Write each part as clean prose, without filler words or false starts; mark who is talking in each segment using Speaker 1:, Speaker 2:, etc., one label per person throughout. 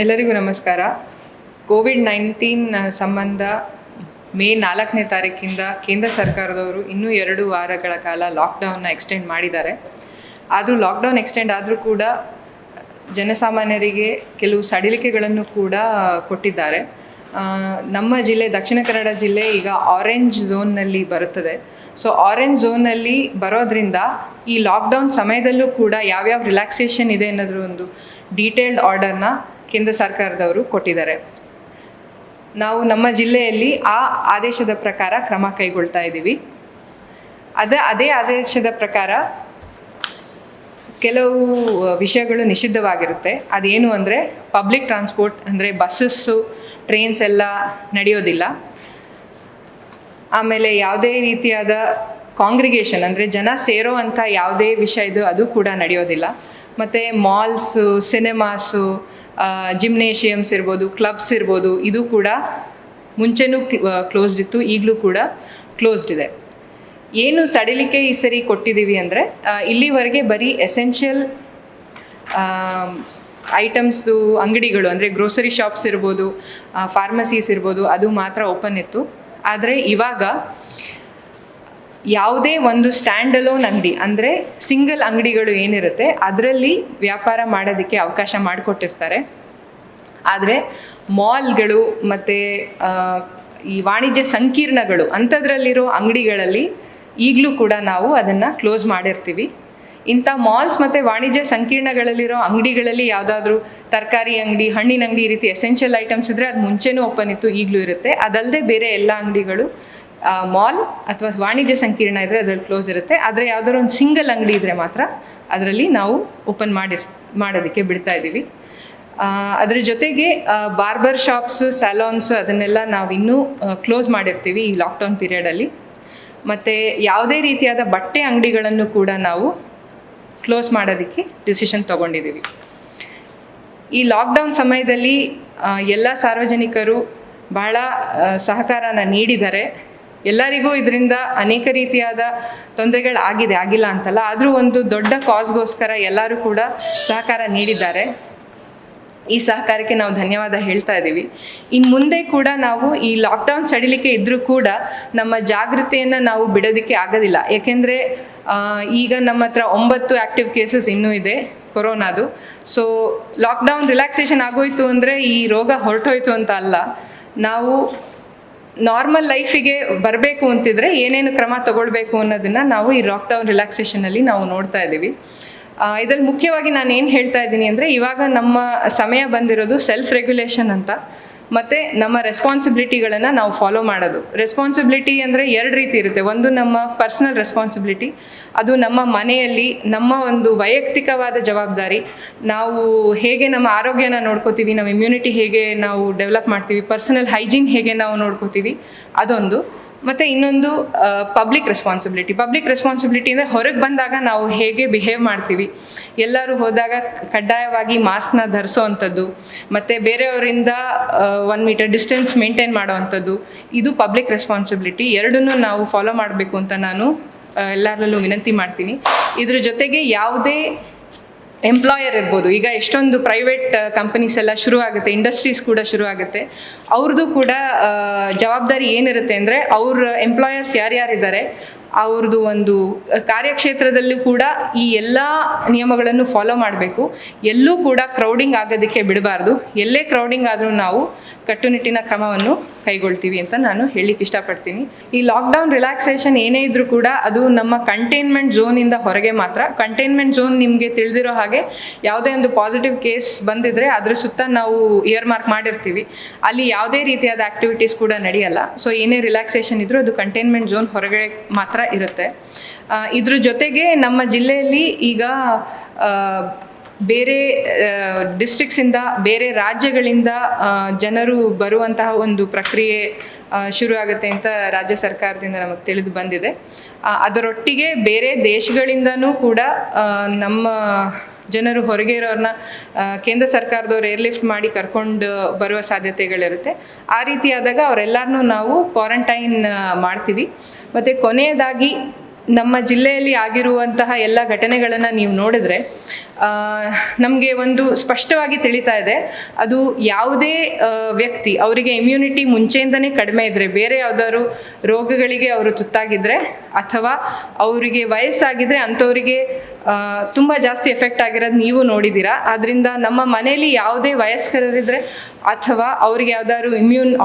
Speaker 1: ಎಲ್ಲರಿಗೂ ನಮಸ್ಕಾರ. ಕೋವಿಡ್-19 ಸಂಬಂಧ ಮೇ 4ನೇ ತಾರೀಕಿಂದ ಕೇಂದ್ರ ಸರ್ಕಾರದವರು ಇನ್ನೂ 2 ವಾರಗಳ ಕಾಲ ಲಾಕ್ಡೌನ್ನ ಎಕ್ಸ್ಟೆಂಡ್ ಮಾಡಿದ್ದಾರೆ. ಆದರೂ ಲಾಕ್ಡೌನ್ ಎಕ್ಸ್ಟೆಂಡ್ ಆದರೂ ಕೂಡ ಜನಸಾಮಾನ್ಯರಿಗೆ ಕೆಲವು ಸಡಿಲಿಕೆಗಳನ್ನು ಕೂಡ ಕೊಟ್ಟಿದ್ದಾರೆ. ನಮ್ಮ ಜಿಲ್ಲೆ ದಕ್ಷಿಣ ಕನ್ನಡ ಜಿಲ್ಲೆ ಈಗ ಆರೆಂಜ್ ಝೋನ್ನಲ್ಲಿ ಬರುತ್ತದೆ. ಸೊ ಆರೆಂಜ್ ಝೋನ್ನಲ್ಲಿ ಬರೋದ್ರಿಂದ ಈ ಲಾಕ್ಡೌನ್ ಸಮಯದಲ್ಲೂ ಕೂಡ ಯಾವ್ಯಾವ ರಿಲ್ಯಾಕ್ಸೇಷನ್ ಇದೆ ಅನ್ನೋದ್ರ ಒಂದು ಡೀಟೇಲ್ಡ್ ಆರ್ಡರ್ನ ಕೇಂದ್ರ ಸರ್ಕಾರದವರು ಕೊಟ್ಟಿದ್ದಾರೆ. ನಾವು ನಮ್ಮ ಜಿಲ್ಲೆಯಲ್ಲಿ ಆ ಆದೇಶದ ಪ್ರಕಾರ ಕ್ರಮ ಕೈಗೊಳ್ತಾ ಇದ್ದೀವಿ. ಅದೇ ಆದೇಶದ ಪ್ರಕಾರ ಕೆಲವು ವಿಷಯಗಳು ನಿಷಿದ್ಧವಾಗಿರುತ್ತೆ. ಅದೇನು ಅಂದರೆ ಪಬ್ಲಿಕ್ ಟ್ರಾನ್ಸ್ಪೋರ್ಟ್ ಅಂದರೆ ಬಸ್ಸಸ್ಸು, ಟ್ರೈನ್ಸ್ ಎಲ್ಲ ನಡೆಯೋದಿಲ್ಲ. ಆಮೇಲೆ ಯಾವುದೇ ರೀತಿಯಾದ ಕಾಂಗ್ರಿಗೇಷನ್ ಅಂದರೆ ಜನ ಸೇರೋ ಅಂಥ ಯಾವುದೇ ವಿಷಯ ಇದು ಅದು ಕೂಡ ನಡೆಯೋದಿಲ್ಲ. ಮತ್ತು ಮಾಲ್ಸು, ಸಿನೆಮಾಸು, ಜಿಮ್ನೇಷಿಯಮ್ಸ್ ಇರ್ಬೋದು, ಕ್ಲಬ್ಸ್ ಇರ್ಬೋದು, ಇದು ಕೂಡ ಮುಂಚೆನೂ ಕ್ಲೋಸ್ಡ್ ಇತ್ತು, ಈಗಲೂ ಕೂಡ ಕ್ಲೋಸ್ಡ್ ಇದೆ. ಏನು ಸಡಿಲಿಕೆ ಈ ಸರಿ ಕೊಟ್ಟಿದ್ದೀವಿ ಅಂದರೆ ಇಲ್ಲಿವರೆಗೆ ಬರೀ ಎಸೆನ್ಷಿಯಲ್ ಐಟಮ್ಸ್ದು ಅಂಗಡಿಗಳು ಅಂದರೆ ಗ್ರೋಸರಿ ಶಾಪ್ಸ್ ಇರ್ಬೋದು, ಫಾರ್ಮಸೀಸ್ ಇರ್ಬೋದು, ಅದು ಮಾತ್ರ ಓಪನ್ ಇತ್ತು. ಆದರೆ ಇವಾಗ ಯಾವುದೇ ಒಂದು ಸ್ಟ್ಯಾಂಡ್ ಅಲೋನ್ ಅಂಗಡಿ ಅಂದರೆ ಸಿಂಗಲ್ ಅಂಗಡಿಗಳು ಏನಿರುತ್ತೆ ಅದರಲ್ಲಿ ವ್ಯಾಪಾರ ಮಾಡೋದಕ್ಕೆ ಅವಕಾಶ ಮಾಡಿಕೊಟ್ಟಿರ್ತಾರೆ. ಆದರೆ ಮಾಲ್ಗಳು ಮತ್ತು ಈ ವಾಣಿಜ್ಯ ಸಂಕೀರ್ಣಗಳು ಅಂಥದ್ರಲ್ಲಿರೋ ಅಂಗಡಿಗಳಲ್ಲಿ ಈಗಲೂ ಕೂಡ ನಾವು ಅದನ್ನು ಕ್ಲೋಸ್ ಮಾಡಿರ್ತೀವಿ. ಇಂಥ ಮಾಲ್ಸ್ ಮತ್ತು ವಾಣಿಜ್ಯ ಸಂಕೀರ್ಣಗಳಲ್ಲಿರೋ ಅಂಗಡಿಗಳಲ್ಲಿ ಯಾವುದಾದ್ರೂ ತರಕಾರಿ ಅಂಗಡಿ, ಹಣ್ಣಿನ ಅಂಗಡಿ ಈ ರೀತಿ ಎಸೆನ್ಷಿಯಲ್ ಐಟಮ್ಸ್ ಇದ್ದರೆ ಅದು ಮುಂಚೆನೂ ಓಪನ್ ಇತ್ತು, ಈಗಲೂ ಇರುತ್ತೆ. ಅದಲ್ಲದೆ ಬೇರೆ ಎಲ್ಲ ಅಂಗಡಿಗಳು ಮಾಲ್ ಅಥವಾ ವಾಣಿಜ್ಯ ಸಂಕೀರ್ಣ ಇದ್ದರೆ ಅದರಲ್ಲಿ ಕ್ಲೋಸ್ ಇರುತ್ತೆ. ಆದರೆ ಯಾವುದಾದ್ರು ಒಂದು ಸಿಂಗಲ್ ಅಂಗಡಿ ಇದ್ದರೆ ಮಾತ್ರ ಅದರಲ್ಲಿ ನಾವು ಓಪನ್ ಮಾಡೋದಕ್ಕೆ ಬಿಡ್ತಾ ಇದ್ದೀವಿ. ಅದ್ರ ಜೊತೆಗೆ ಬಾರ್ಬರ್ ಶಾಪ್ಸು, ಸ್ಯಾಲಾನ್ಸು ಅದನ್ನೆಲ್ಲ ನಾವು ಇನ್ನೂ ಕ್ಲೋಸ್ ಮಾಡಿರ್ತೀವಿ ಈ ಲಾಕ್ಡೌನ್ ಪೀರಿಯಡಲ್ಲಿ. ಮತ್ತು ಯಾವುದೇ ರೀತಿಯಾದ ಬಟ್ಟೆ ಅಂಗಡಿಗಳನ್ನು ಕೂಡ ನಾವು ಕ್ಲೋಸ್ ಮಾಡೋದಕ್ಕೆ ಡಿಸಿಷನ್ ತೊಗೊಂಡಿದ್ದೀವಿ. ಈ ಲಾಕ್ಡೌನ್ ಸಮಯದಲ್ಲಿ ಎಲ್ಲ ಸಾರ್ವಜನಿಕರು ಬಹಳ ಸಹಕಾರನ ನೀಡಿದ್ದಾರೆ. ಎಲ್ಲರಿಗೂ ಇದರಿಂದ ಅನೇಕ ರೀತಿಯಾದ ತೊಂದರೆಗಳಾಗಿಲ್ಲ ಅಂತಲ್ಲ, ಆದರೂ ಒಂದು ದೊಡ್ಡ ಕಾಸ್ಗೋಸ್ಕರ ಎಲ್ಲರೂ ಕೂಡ ಸಹಕಾರ ನೀಡಿದ್ದಾರೆ. ಈ ಸಹಕಾರಕ್ಕೆ ನಾವು ಧನ್ಯವಾದ ಹೇಳ್ತಾ ಇದ್ದೀವಿ. ಇನ್ನು ಮುಂದೆ ಕೂಡ ನಾವು ಈ ಲಾಕ್ಡೌನ್ ಸಡಿಲಿಕೆ ಇದ್ದರೂ ಕೂಡ ನಮ್ಮ ಜಾಗೃತೆಯನ್ನು ನಾವು ಬಿಡೋದಕ್ಕೆ ಆಗೋದಿಲ್ಲ. ಏಕೆಂದರೆ ಈಗ ನಮ್ಮ ಹತ್ರ 9 ಆ್ಯಕ್ಟಿವ್ ಕೇಸಸ್ ಇನ್ನೂ ಇದೆ ಕೊರೋನಾದು. ಸೊ ಲಾಕ್ಡೌನ್ ರಿಲ್ಯಾಕ್ಸೇಷನ್ ಆಗೋಯ್ತು ಅಂದರೆ ಈ ರೋಗ ಹೊರಟೋಯ್ತು ಅಂತ ಅಲ್ಲ. ನಾವು ನಾರ್ಮಲ್ ಲೈಫಿಗೆ ಬರಬೇಕು ಅಂತಿದ್ರೆ ಏನೇನು ಕ್ರಮ ತಗೊಳ್ಬೇಕು ಅನ್ನೋದನ್ನು ನಾವು ಈ ಲಾಕ್ಡೌನ್ ರಿಲ್ಯಾಕ್ಸೇಷನಲ್ಲಿ ನಾವು ನೋಡ್ತಾ ಇದ್ದೀವಿ. ಇದರಲ್ಲಿ ಮುಖ್ಯವಾಗಿ ನಾನು ಏನು ಹೇಳ್ತಾ ಇದ್ದೀನಿ ಅಂದರೆ ಇವಾಗ ನಮ್ಮ ಸಮಯ ಬಂದಿರೋದು ಸೆಲ್ಫ್ ರೆಗ್ಯುಲೇಷನ್ ಅಂತ, ಮತ್ತು ನಮ್ಮ ರೆಸ್ಪಾನ್ಸಿಬಿಲಿಟಿಗಳನ್ನು ನಾವು ಫಾಲೋ ಮಾಡೋದು. ರೆಸ್ಪಾನ್ಸಿಬಿಲಿಟಿ ಅಂದರೆ 2 ರೀತಿ ಇರುತ್ತೆ. ಒಂದು ನಮ್ಮ ಪರ್ಸ್ನಲ್ ರೆಸ್ಪಾನ್ಸಿಬಿಲಿಟಿ, ಅದು ನಮ್ಮ ಮನೆಯಲ್ಲಿ ನಮ್ಮ ಒಂದು ವೈಯಕ್ತಿಕವಾದ ಜವಾಬ್ದಾರಿ. ನಾವು ಹೇಗೆ ನಮ್ಮ ಆರೋಗ್ಯನ ನೋಡ್ಕೋತೀವಿ, ನಮ್ಮ ಇಮ್ಯುನಿಟಿ ಹೇಗೆ ನಾವು ಡೆವಲಪ್ ಮಾಡ್ತೀವಿ, ಪರ್ಸನಲ್ ಹೈಜೀನ್ ಹೇಗೆ ನಾವು ನೋಡ್ಕೋತೀವಿ, ಅದೊಂದು. ಮತ್ತು ಇನ್ನೊಂದು ಪಬ್ಲಿಕ್ ರೆಸ್ಪಾನ್ಸಿಬಿಲಿಟಿ ಅಂದರೆ ಹೊರಗೆ ಬಂದಾಗ ನಾವು ಹೇಗೆ ಬಿಹೇವ್ ಮಾಡ್ತೀವಿ, ಎಲ್ಲರೂ ಹೋದಾಗ ಕಡ್ಡಾಯವಾಗಿ ಮಾಸ್ಕ್ನ ಧರಿಸೋ ಅಂಥದ್ದು, ಮತ್ತು ಬೇರೆಯವರಿಂದ 1 ಮೀಟರ್ ಡಿಸ್ಟೆನ್ಸ್ ಮೇಂಟೈನ್ ಮಾಡೋ ಅಂಥದ್ದು, ಇದು ಪಬ್ಲಿಕ್ ರೆಸ್ಪಾನ್ಸಿಬಿಲಿಟಿ. ಎರಡನ್ನೂ ನಾವು ಫಾಲೋ ಮಾಡಬೇಕು ಅಂತ ನಾನು ಎಲ್ಲರಲ್ಲೂ ವಿನಂತಿ ಮಾಡ್ತೀನಿ. ಇದ್ರ ಜೊತೆಗೆ ಯಾವುದೇ ಎಂಪ್ಲಾಯರ್ ಇರ್ಬೋದು, ಈಗ ಎಷ್ಟೊಂದು ಪ್ರೈವೇಟ್ ಕಂಪನೀಸ್ ಎಲ್ಲ ಶುರು ಆಗುತ್ತೆ, ಇಂಡಸ್ಟ್ರೀಸ್ ಕೂಡ ಶುರು ಆಗುತ್ತೆ. ಅವ್ರದ್ದು ಕೂಡ ಜವಾಬ್ದಾರಿ ಏನಿರುತ್ತೆ ಅಂದರೆ ಅವ್ರ ಎಂಪ್ಲಾಯರ್ಸ್ ಯಾರ್ಯಾರಿದ್ದಾರೆ ಅವ್ರದ್ದು ಒಂದು ಕಾರ್ಯಕ್ಷೇತ್ರದಲ್ಲೂ ಕೂಡ ಈ ಎಲ್ಲ ನಿಯಮಗಳನ್ನು ಫಾಲೋ ಮಾಡಬೇಕು. ಎಲ್ಲೂ ಕೂಡ ಕ್ರೌಡಿಂಗ್ ಆಗೋದಕ್ಕೆ ಬಿಡಬಾರ್ದು. ಎಲ್ಲೇ ಕ್ರೌಡಿಂಗ್ ಆದರೂ ನಾವು ಕಟ್ಟುನಿಟ್ಟಿನ ಕ್ರಮವನ್ನು ಕೈಗೊಳ್ತೀವಿ ಅಂತ ನಾನು ಹೇಳಲಿಕ್ಕೆ ಇಷ್ಟಪಡ್ತೀನಿ. ಈ ಲಾಕ್ಡೌನ್ ರಿಲ್ಯಾಕ್ಸೇಷನ್ ಏನೇ ಇದ್ರೂ ಕೂಡ ಅದು ನಮ್ಮ ಕಂಟೈನ್ಮೆಂಟ್ ಝೋನಿಂದ ಹೊರಗೆ ಮಾತ್ರ. ಕಂಟೈನ್ಮೆಂಟ್ ಝೋನ್ ನಿಮಗೆ ತಿಳಿದಿರೋ ಹಾಗೆ ಯಾವುದೇ ಒಂದು ಪಾಸಿಟಿವ್ ಕೇಸ್ ಬಂದಿದ್ರೆ ಅದ್ರ ಸುತ್ತ ನಾವು ಇಯರ್ ಮಾರ್ಕ್ ಮಾಡಿರ್ತೀವಿ. ಅಲ್ಲಿ ಯಾವುದೇ ರೀತಿಯಾದ ಆ್ಯಕ್ಟಿವಿಟೀಸ್ ಕೂಡ ನಡೆಯಲ್ಲ. ಸೊ ಏನೇ ರಿಲ್ಯಾಕ್ಸೇಷನ್ ಇದ್ರೂ ಅದು ಕಂಟೈನ್ಮೆಂಟ್ ಝೋನ್ ಹೊರಗಡೆ ಮಾತ್ರ ಇರುತ್ತೆ. ಇದ್ರ ಜೊತೆಗೆ ನಮ್ಮ ಜಿಲ್ಲೆಯಲ್ಲಿ ಈಗ ಬೇರೆ ಡಿಸ್ಟ್ರಿಕ್ಟ್ಸಿಂದ, ಬೇರೆ ರಾಜ್ಯಗಳಿಂದ ಜನರು ಬರುವಂತಹ ಒಂದು ಪ್ರಕ್ರಿಯೆ ಶುರು ಆಗುತ್ತೆ ಅಂತ ರಾಜ್ಯ ಸರ್ಕಾರದಿಂದ ನಮಗೆ ತಿಳಿದು ಬಂದಿದೆ. ಅದರೊಟ್ಟಿಗೆ ಬೇರೆ ದೇಶಗಳಿಂದನೂ ಕೂಡ ನಮ್ಮ ಜನರು ಹೊರಗೆ ಇರೋರನ್ನ ಕೇಂದ್ರ ಸರ್ಕಾರದವ್ರು ಏರ್ಲಿಫ್ಟ್ ಮಾಡಿ ಕರ್ಕೊಂಡು ಬರುವ ಸಾಧ್ಯತೆಗಳಿರುತ್ತೆ. ಆ ರೀತಿ ಆದಾಗ ಅವರೆಲ್ಲರನ್ನೂ ನಾವು ಕ್ವಾರಂಟೈನ್ ಮಾಡ್ತೀವಿ. ಮತ್ತು ಕೊನೆಯದಾಗಿ ನಮ್ಮ ಜಿಲ್ಲೆಯಲ್ಲಿ ಆಗಿರುವಂತಹ ಎಲ್ಲ ಘಟನೆಗಳನ್ನು ನೀವು ನೋಡಿದ್ರೆ ನಮಗೆ ಒಂದು ಸ್ಪಷ್ಟವಾಗಿ ತಿಳಿತಾ ಇದೆ. ಅದು ಯಾವುದೇ ವ್ಯಕ್ತಿ ಅವರಿಗೆ ಇಮ್ಯುನಿಟಿ ಮುಂಚೆಯಿಂದನೇ ಕಡಿಮೆ ಇದ್ದರೆ, ಬೇರೆ ಯಾವುದಾದ್ರು ರೋಗಗಳಿಗೆ ಅವರು ತುತ್ತಾಗಿದ್ದರೆ ಅಥವಾ ಅವರಿಗೆ ವಯಸ್ಸಾಗಿದ್ದರೆ ಅಂಥವರಿಗೆ ತುಂಬ ಜಾಸ್ತಿ ಎಫೆಕ್ಟ್ ಆಗಿರೋದು ನೀವು ನೋಡಿದ್ದೀರಾ. ಆದ್ದರಿಂದ ನಮ್ಮ ಮನೆಯಲ್ಲಿ ಯಾವುದೇ ವಯಸ್ಕರಿದ್ದರೆ ಅಥವಾ ಅವ್ರಿಗೆ ಯಾವ್ದಾದ್ರು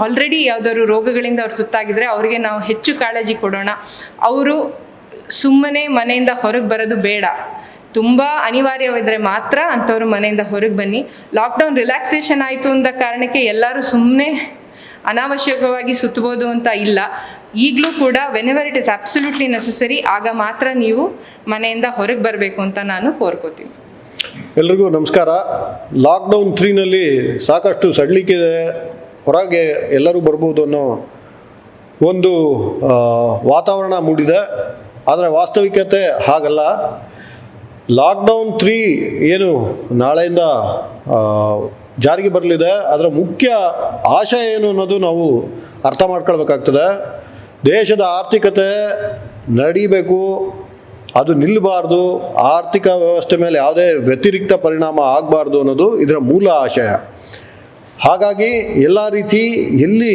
Speaker 1: ಆಲ್ರೆಡಿ ಯಾವ್ದಾದ್ರು ರೋಗಗಳಿಂದ ಅವ್ರು ತುತ್ತಾಗಿದ್ರೆ ಅವರಿಗೆ ನಾವು ಹೆಚ್ಚು ಕಾಳಜಿ ಕೊಡೋಣ. ಅವರು ಸುಮ್ಮನೆ ಮನೆಯಿಂದ ಹೊರಗೆ ಬರೋದು ಬೇಡ. ತುಂಬ ಅನಿವಾರ್ಯವಿದ್ದರೆ ಮಾತ್ರ ಅಂಥವ್ರು ಮನೆಯಿಂದ ಹೊರಗೆ ಬನ್ನಿ. ಲಾಕ್ಡೌನ್ ರಿಲ್ಯಾಕ್ಸೇಷನ್ ಆಯಿತು ಅಂದ ಕಾರಣಕ್ಕೆ ಎಲ್ಲರೂ ಸುಮ್ಮನೆ ಅನಾವಶ್ಯಕವಾಗಿ ಸುತ್ತಬೋದು ಅಂತ ಇಲ್ಲ. ಈಗಲೂ ಕೂಡ whenever it is absolutely necessary, ಆಗ ಮಾತ್ರ ನೀವು ಮನೆಯಿಂದ ಹೊರಗೆ ಬರಬೇಕು ಅಂತ ನಾನು ಕೋರ್ಕೋತೀನಿ.
Speaker 2: ಎಲ್ರಿಗೂ ನಮಸ್ಕಾರ. ಲಾಕ್ಡೌನ್ 3ನಲ್ಲಿ ಸಾಕಷ್ಟು ಸಡಿಲಿಕೆ ಇದೆ, ಹೊರಗೆ ಎಲ್ಲರೂ ಬರ್ಬೋದು ಅನ್ನೋ ಒಂದು ವಾತಾವರಣ ಮೂಡಿದೆ. ಆದರೆ ವಾಸ್ತವಿಕತೆ ಹಾಗಲ್ಲ. ಲಾಕ್ಡೌನ್ 3 ಏನು ನಾಳೆಯಿಂದ ಜಾರಿಗೆ ಬರಲಿದೆ, ಅದರ ಮುಖ್ಯ ಆಶಯ ಏನು ಅನ್ನೋದು ನಾವು ಅರ್ಥ ಮಾಡ್ಕೊಳ್ಬೇಕಾಗ್ತದೆ. ದೇಶದ ಆರ್ಥಿಕತೆ ನಡೀಬೇಕು, ಅದು ನಿಲ್ಲಬಾರ್ದು, ಆರ್ಥಿಕ ವ್ಯವಸ್ಥೆ ಮೇಲೆ ಯಾವುದೇ ವ್ಯತಿರಿಕ್ತ ಪರಿಣಾಮ ಆಗಬಾರ್ದು ಅನ್ನೋದು ಇದರ ಮೂಲ ಆಶಯ. ಹಾಗಾಗಿ ಎಲ್ಲ ರೀತಿ ಎಲ್ಲಿ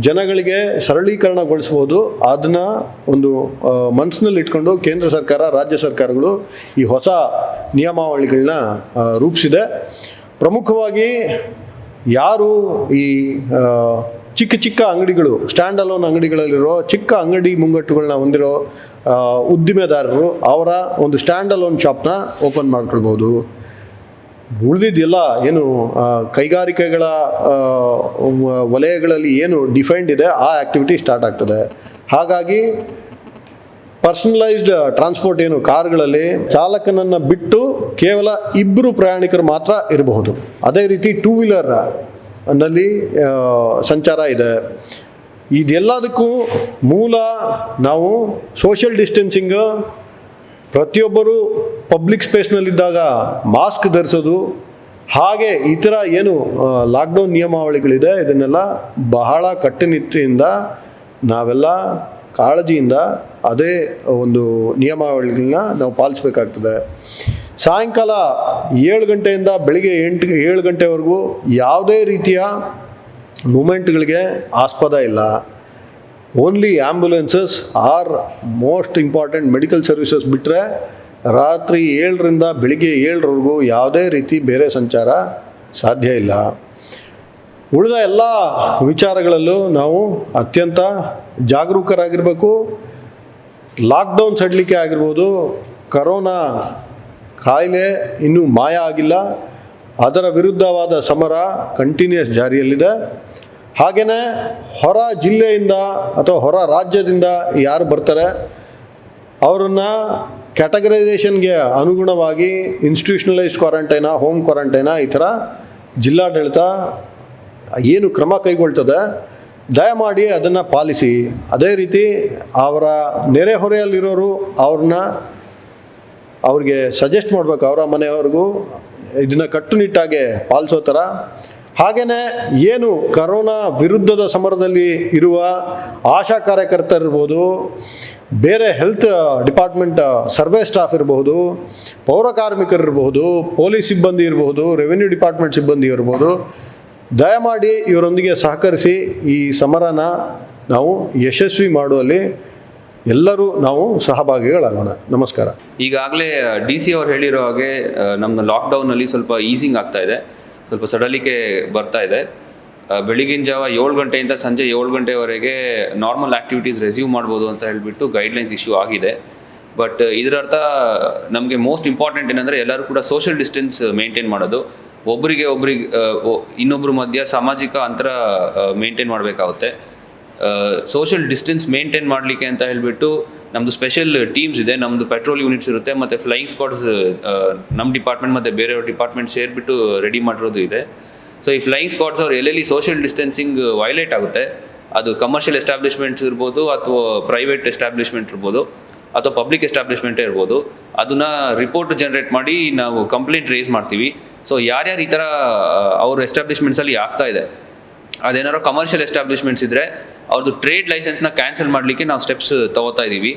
Speaker 2: ಜನಗಳಿಗೆ ಸರಳೀಕರಣಗೊಳಿಸ್ಬೋದು ಅದನ್ನು ಒಂದು ಮನಸ್ಸಿನಲ್ಲಿ ಇಟ್ಕೊಂಡು ಕೇಂದ್ರ ಸರ್ಕಾರ, ರಾಜ್ಯ ಸರ್ಕಾರಗಳು ಈ ಹೊಸ ನಿಯಮಾವಳಿಗಳನ್ನ ರೂಪಿಸಿದೆ. ಪ್ರಮುಖವಾಗಿ ಯಾರು ಈ ಚಿಕ್ಕ ಚಿಕ್ಕ ಅಂಗಡಿಗಳು, ಸ್ಟ್ಯಾಂಡ್ ಅಲೋನ್ ಅಂಗಡಿಗಳಲ್ಲಿರೋ ಚಿಕ್ಕ ಅಂಗಡಿ ಮುಂಗಟ್ಟುಗಳನ್ನ ಹೊಂದಿರೋ ಉದ್ದಿಮೆದಾರರು ಅವರ ಒಂದು ಸ್ಟ್ಯಾಂಡ್ ಅಲೋನ್ ಶಾಪ್ನ ಓಪನ್ ಮಾಡ್ಕೊಳ್ಬೋದು. ಉಳಿದಿದ್ದೆಲ್ಲ ಏನು ಕೈಗಾರಿಕೆಗಳ ವಲಯಗಳಲ್ಲಿ ಏನು ಡಿಫೈನ್ಡ್ ಇದೆ ಆ ಆ್ಯಕ್ಟಿವಿಟಿ ಸ್ಟಾರ್ಟ್ ಆಗ್ತದೆ. ಹಾಗಾಗಿ ಪರ್ಸನಲೈಸ್ಡ್ ಟ್ರಾನ್ಸ್ಪೋರ್ಟ್ ಏನು ಕಾರ್ಗಳಲ್ಲಿ ಚಾಲಕನನ್ನು ಬಿಟ್ಟು ಕೇವಲ 2 ಪ್ರಯಾಣಿಕರು ಮಾತ್ರ ಇರಬಹುದು. ಅದೇ ರೀತಿ 2 ವೀಲರ್ ನಲ್ಲಿ ಸಂಚಾರ ಇದೆ. ಇದೆಲ್ಲದಕ್ಕೂ ಮೂಲ ನಾವು ಸೋಷಿಯಲ್ ಡಿಸ್ಟೆನ್ಸಿಂಗ್, ಪ್ರತಿಯೊಬ್ಬರು ಪಬ್ಲಿಕ್ ಸ್ಪೇಸ್ನಲ್ಲಿದ್ದಾಗ ಮಾಸ್ಕ್ ಧರಿಸೋದು, ಹಾಗೆ ಈ ಥರ ಏನು ಲಾಕ್ಡೌನ್ ನಿಯಮಾವಳಿಗಳಿದೆ ಇದನ್ನೆಲ್ಲ ಬಹಳ ಕಟ್ಟುನಿಟ್ಟಿನಿಂದ ನಾವೆಲ್ಲ ಕಾಳಜಿಯಿಂದ ಅದೇ ಒಂದು ನಿಯಮಾವಳಿಗಳನ್ನ ನಾವು ಪಾಲಿಸಬೇಕಾಗ್ತದೆ. ಸಾಯಂಕಾಲ 7 ಗಂಟೆಯಿಂದ ಬೆಳಿಗ್ಗೆ 7 ಗಂಟೆವರೆಗೂ ಯಾವುದೇ ರೀತಿಯ ಮೂಮೆಂಟ್ಗಳಿಗೆ ಆಸ್ಪದ ಇಲ್ಲ. Only ambulances are most important medical services ಬಿಟ್ಟರೆ ರಾತ್ರಿ 7ರಿಂದ ಬೆಳಿಗ್ಗೆ 7ರವರೆಗೂ ಯಾವುದೇ ರೀತಿ ಬೇರೆ ಸಂಚಾರ ಸಾಧ್ಯ ಇಲ್ಲ. ಉಳಿದ ಎಲ್ಲ ವಿಚಾರಗಳಲ್ಲೂ ನಾವು ಅತ್ಯಂತ ಜಾಗರೂಕರಾಗಿರಬೇಕು. ಲಾಕ್ಡೌನ್ ಸಡಿಲಿಕೆ ಆಗಿರ್ಬೋದು, ಕರೋನಾ ಕಾಯಿಲೆ ಇನ್ನೂ ಮಾಯ ಆಗಿಲ್ಲ, ಅದರ ವಿರುದ್ಧವಾದ ಸಮರ ಕಂಟಿನ್ಯೂಸ್ ಜಾರಿಯಲ್ಲಿದೆ. ಹಾಗೆಯೇ ಹೊರ ಜಿಲ್ಲೆಯಿಂದ ಅಥವಾ ಹೊರ ರಾಜ್ಯದಿಂದ ಯಾರು ಬರ್ತಾರೆ ಅವರನ್ನು ಕ್ಯಾಟಗರೈಸೇಷನ್ಗೆ ಅನುಗುಣವಾಗಿ ಇನ್ಸ್ಟಿಟ್ಯೂಷನಲೈಸ್ಡ್ ಕ್ವಾರಂಟೈನಾ, ಹೋಮ್ ಕ್ವಾರಂಟೈನಾ, ಈ ಥರ ಜಿಲ್ಲಾಡಳಿತ ಏನು ಕ್ರಮ ಕೈಗೊಳ್ತದೆ ದಯಮಾಡಿ ಅದನ್ನು ಪಾಲಿಸಿ. ಅದೇ ರೀತಿ ಅವರ ನೆರೆಹೊರೆಯಲ್ಲಿರೋರು ಅವ್ರಿಗೆ ಸಜೆಸ್ಟ್ ಮಾಡಬೇಕು, ಅವರ ಮನೆಯವ್ರಿಗೂ ಇದನ್ನು ಕಟ್ಟುನಿಟ್ಟಾಗಿ ಪಾಲಿಸೋ ಥರ. ಹಾಗೆಯೇ ಏನು ಕರೋನಾ ವಿರುದ್ಧದ ಸಮರದಲ್ಲಿ ಇರುವ ಆಶಾ ಕಾರ್ಯಕರ್ತರಿರ್ಬೋದು, ಬೇರೆ ಹೆಲ್ತ್ ಡಿಪಾರ್ಟ್ಮೆಂಟ್ ಸರ್ವೆ ಸ್ಟಾಫ್ ಇರಬಹುದು, ಪೌರ ಕಾರ್ಮಿಕರಿರ್ಬೋದು, ಪೊಲೀಸ್ ಸಿಬ್ಬಂದಿ ಇರಬಹುದು, ರೆವಿನ್ಯೂ ಡಿಪಾರ್ಟ್ಮೆಂಟ್ ಸಿಬ್ಬಂದಿ ಇರ್ಬೋದು, ದಯಮಾಡಿ ಇವರೊಂದಿಗೆ ಸಹಕರಿಸಿ ಈ ಸಮರನ ನಾವು ಯಶಸ್ವಿ ಮಾಡುವಲ್ಲಿ ಎಲ್ಲರೂ ನಾವು ಸಹಭಾಗಿಗಳಾಗೋಣ. ನಮಸ್ಕಾರ.
Speaker 3: ಈಗಾಗಲೇ DC ಅವ್ರು ಹೇಳಿರೋ ಹಾಗೆ ನಮ್ಮ ಲಾಕ್ಡೌನಲ್ಲಿ ಸ್ವಲ್ಪ ಈಸಿಂಗ್ ಆಗ್ತಾ ಇದೆ, ಸ್ವಲ್ಪ ಸಡಲಿಕೆ ಬರ್ತಾ ಇದೆ. ಬೆಳಗಿನ ಜಾವ 7 ಗಂಟೆಯಿಂದ ಸಂಜೆ 7 ಗಂಟೆವರೆಗೆ ನಾರ್ಮಲ್ ಆ್ಯಕ್ಟಿವಿಟೀಸ್ ರೆಸ್ಯೂಮ್ ಮಾಡ್ಬೋದು ಅಂತ ಹೇಳಿಬಿಟ್ಟು ಗೈಡ್ಲೈನ್ಸ್ ಇಶ್ಯೂ ಆಗಿದೆ. ಬಟ್ ಇದರರ್ಥ ನಮಗೆ ಮೋಸ್ಟ್ ಇಂಪಾರ್ಟೆಂಟ್ ಏನಂದರೆ ಎಲ್ಲರೂ ಕೂಡ ಸೋಷಿಯಲ್ ಡಿಸ್ಟೆನ್ಸ್ ಮೇಂಟೈನ್ ಮಾಡೋದು, ಒಬ್ಬರಿಗೆ ಇನ್ನೊಬ್ಬರ ಮಧ್ಯ ಸಾಮಾಜಿಕ ಅಂತರ ಮೇಂಟೈನ್ ಮಾಡಬೇಕಾಗುತ್ತೆ. ಸೋಷಿಯಲ್ ಡಿಸ್ಟೆನ್ಸ್ ಮೇಂಟೈನ್ ಮಾಡಲಿಕ್ಕೆ ಅಂತ ಹೇಳಿಬಿಟ್ಟು ನಮ್ಮದು ಸ್ಪೆಷಲ್ ಟೀಮ್ಸ್ ಇದೆ, ನಮ್ಮದು ಪೆಟ್ರೋಲ್ ಯೂನಿಟ್ಸ್ ಇರುತ್ತೆ, ಮತ್ತು ಫ್ಲೈಯಿಂಗ್ ಸ್ಕ್ವಾಡ್ಸ್ ನಮ್ಮ ಡಿಪಾರ್ಟ್ಮೆಂಟ್ ಮತ್ತು ಬೇರೆಯವ್ರ ಡಿಪಾರ್ಟ್ಮೆಂಟ್ ಸೇರಿಬಿಟ್ಟು ರೆಡಿ ಮಾಡಿರೋದು ಇದೆ. ಸೊ ಈ ಫ್ಲೈಯಿಂಗ್ ಸ್ಕ್ವಾಡ್ಸ್ ಅವ್ರು ಎಲ್ಲೆಲ್ಲಿ ಸೋಷಿಯಲ್ ಡಿಸ್ಟೆನ್ಸಿಂಗ್ ವೈಲೇಟ್ ಆಗುತ್ತೆ, ಅದು ಕಮರ್ಷಿಯಲ್ ಎಸ್ಟಾಬ್ಲಿಷ್ಮೆಂಟ್ಸ್ ಇರ್ಬೋದು ಅಥವಾ ಪ್ರೈವೇಟ್ ಎಸ್ಟಾಬ್ಲಿಷ್ಮೆಂಟ್ ಇರ್ಬೋದು ಅಥವಾ ಪಬ್ಲಿಕ್ ಎಸ್ಟಾಬ್ಲಿಷ್ಮೆಂಟೇ ಇರ್ಬೋದು, ಅದನ್ನು ರಿಪೋರ್ಟ್ ಜನರೇಟ್ ಮಾಡಿ ನಾವು ಕಂಪ್ಲೇಂಟ್ ರೇಸ್ ಮಾಡ್ತೀವಿ. ಸೊ ಯಾರ್ಯಾರು ಈ ಥರ ಅವ್ರ ಎಸ್ಟಾಬ್ಲಿಷ್ಮೆಂಟ್ಸಲ್ಲಿ ಆಗ್ತಾ ಇದೆ, ಅದೇನಾದ್ರು ಕಮರ್ಷಿಯಲ್ ಎಸ್ಟಾಬ್ಲಿಷ್ಮೆಂಟ್ಸ್ ಇದ್ದರೆ ಅವ್ರದ್ದು ಟ್ರೇಡ್ ಲೈಸೆನ್ಸ್ನ ಕ್ಯಾನ್ಸಲ್ ಮಾಡಲಿಕ್ಕೆ ನಾವು ಸ್ಟೆಪ್ಸ್ ತೊಗೋತಾ ಇದ್ದೀವಿ.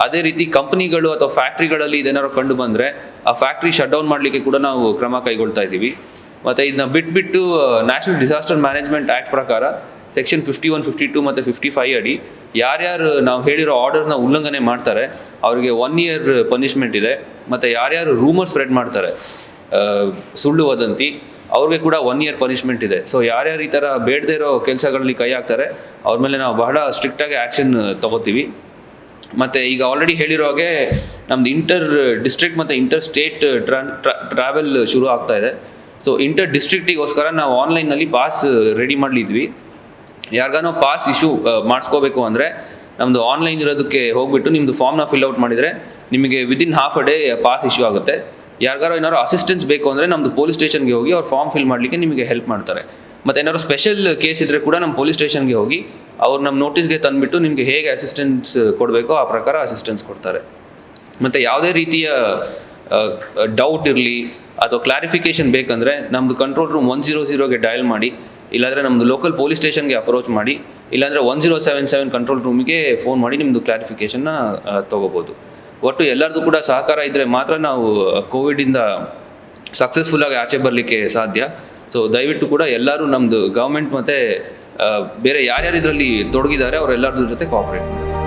Speaker 3: ಅದೇ ರೀತಿ ಕಂಪ್ನಿಗಳು ಅಥವಾ ಫ್ಯಾಕ್ಟ್ರಿಗಳಲ್ಲಿ ಇದೇನಾದ್ರು ಕಂಡು ಬಂದರೆ ಆ ಫ್ಯಾಕ್ಟ್ರಿ ಶಟ್ ಡೌನ್ ಮಾಡಲಿಕ್ಕೆ ಕೂಡ ನಾವು ಕ್ರಮ ಕೈಗೊಳ್ತಾ ಇದ್ದೀವಿ. ಮತ್ತು ಇದನ್ನ ಬಿಟ್ಟು ನ್ಯಾಷನಲ್ ಡಿಸಾಸ್ಟರ್ ಮ್ಯಾನೇಜ್ಮೆಂಟ್ ಆ್ಯಕ್ಟ್ ಪ್ರಕಾರ ಸೆಕ್ಷನ್ 51, 52 ಮತ್ತು 55 ಅಡಿ ಯಾರ್ಯಾರು ನಾವು ಹೇಳಿರೋ ಆರ್ಡರ್ಸ್ನ ಉಲ್ಲಂಘನೆ ಮಾಡ್ತಾರೆ ಅವರಿಗೆ 1 year ಪನಿಷ್ಮೆಂಟ್ ಇದೆ. ಮತ್ತು ಯಾರ್ಯಾರು ರೂಮರ್ ಸ್ಪ್ರೆಡ್ ಮಾಡ್ತಾರೆ, ಸುಳ್ಳು ವದಂತಿ, ಅವ್ರಿಗೆ ಕೂಡ 1 year ಪನಿಷ್ಮೆಂಟ್ ಇದೆ. ಸೊ ಯಾರ್ಯಾರು ಈ ಥರ ಬೇಡದೇ ಇರೋ ಕೆಲಸಗಳಲ್ಲಿ ಕೈ ಹಾಕ್ತಾರೆ ಅವ್ರ ಮೇಲೆ ನಾವು ಬಹಳ ಸ್ಟ್ರಿಕ್ಟಾಗಿ ಆ್ಯಕ್ಷನ್ ತಗೋತೀವಿ. ಮತ್ತು ಈಗ ಆಲ್ರೆಡಿ ಹೇಳಿರೋ ಹಾಗೆ ನಮ್ದು ಇಂಟರ್ ಡಿಸ್ಟ್ರಿಕ್ಟ್ ಮತ್ತು ಇಂಟರ್ ಸ್ಟೇಟ್ ಟ್ರಾವೆಲ್ ಶುರು ಆಗ್ತಾ ಇದೆ. ಸೊ ಇಂಟರ್ ಡಿಸ್ಟ್ರಿಕ್ಟಿಗೋಸ್ಕರ ನಾವು ಆನ್ಲೈನಲ್ಲಿ ಪಾಸ್ ರೆಡಿ ಮಾಡಲಿದ್ವಿ. ಯಾರಿಗಾನೋ ಪಾಸ್ ಇಶ್ಯೂ ಮಾಡಿಸ್ಕೋಬೇಕು ಅಂದರೆ ನಮ್ಮದು ಆನ್ಲೈನ್ ಇರೋದಕ್ಕೆ ಹೋಗ್ಬಿಟ್ಟು ನಿಮ್ಮದು ಫಾರ್ಮ್ನ ಫಿಲ್ಔಟ್ ಮಾಡಿದರೆ ನಿಮಗೆ within half a day pass issue ಆಗುತ್ತೆ. ಯಾರಿಗಾರೋ ಏನಾದ್ರು ಅಸಿಸ್ಟೆನ್ಸ್ ಬೇಕು ಅಂದರೆ ನಮ್ಮದು ಪೊಲೀಸ್ ಸ್ಟೇಷನ್ಗೆ ಹೋಗಿ ಅವ್ರು ಫಾರ್ಮ್ ಫಿಲ್ ಮಾಡಲಿಕ್ಕೆ ನಿಮಗೆ ಹೆಲ್ಪ್ ಮಾಡ್ತಾರೆ. ಮತ್ತು ಏನಾದ್ರು ಸ್ಪೆಷಲ್ ಕೇಸ್ ಇದ್ದರೆ ಕೂಡ ನಮ್ಮ ಪೊಲೀಸ್ ಸ್ಟೇಷನ್ಗೆ ಹೋಗಿ ಅವ್ರು ನಮ್ಮ ನೋಟಿಸ್ಗೆ ತಂದುಬಿಟ್ಟು ನಿಮಗೆ ಹೇಗೆ ಅಸಿಸ್ಟೆನ್ಸ್ ಕೊಡಬೇಕೋ ಆ ಪ್ರಕಾರ ಅಸಿಸ್ಟೆನ್ಸ್ ಕೊಡ್ತಾರೆ. ಮತ್ತು ಯಾವುದೇ ರೀತಿಯ ಡೌಟ್ ಇರಲಿ ಅಥವಾ ಕ್ಲಾರಿಫಿಕೇಷನ್ ಬೇಕಂದರೆ ನಮ್ಮದು ಕಂಟ್ರೋಲ್ ರೂಮ್ 100ಗೆ ಡಯಲ್ ಮಾಡಿ, ಇಲ್ಲಾಂದರೆ ನಮ್ಮದು ಲೋಕಲ್ ಪೊಲೀಸ್ ಸ್ಟೇಷನ್ಗೆ ಅಪ್ರೋಚ್ ಮಾಡಿ, ಇಲ್ಲಾಂದರೆ 1077 ಕಂಟ್ರೋಲ್ ರೂಮಿಗೆ ಫೋನ್ ಮಾಡಿ ನಿಮ್ಮದು ಕ್ಲಾರಿಫಿಕೇಷನ್ನ ತೊಗೋಬೋದು. ಒಟ್ಟು ಎಲ್ಲರದು ಕೂಡ ಸಹಕಾರ ಇದ್ದರೆ ಮಾತ್ರ ನಾವು ಕೋವಿಡಿಂದ ಸಕ್ಸಸ್ಫುಲ್ಲಾಗಿ ಆಚೆ ಬರಲಿಕ್ಕೆ ಸಾಧ್ಯ. ಸೊ ದಯವಿಟ್ಟು ಕೂಡ ಎಲ್ಲರೂ ನಮ್ಮದು ಗೌರ್ಮೆಂಟ್ ಮತ್ತು ಬೇರೆ ಯಾರ್ಯಾರು ಇದರಲ್ಲಿ ತೊಡಗಿದ್ದಾರೆ ಅವರೆಲ್ಲರ ಜೊತೆ ಕೋಆಪ್ರೇಟ್ ಮಾಡಿ.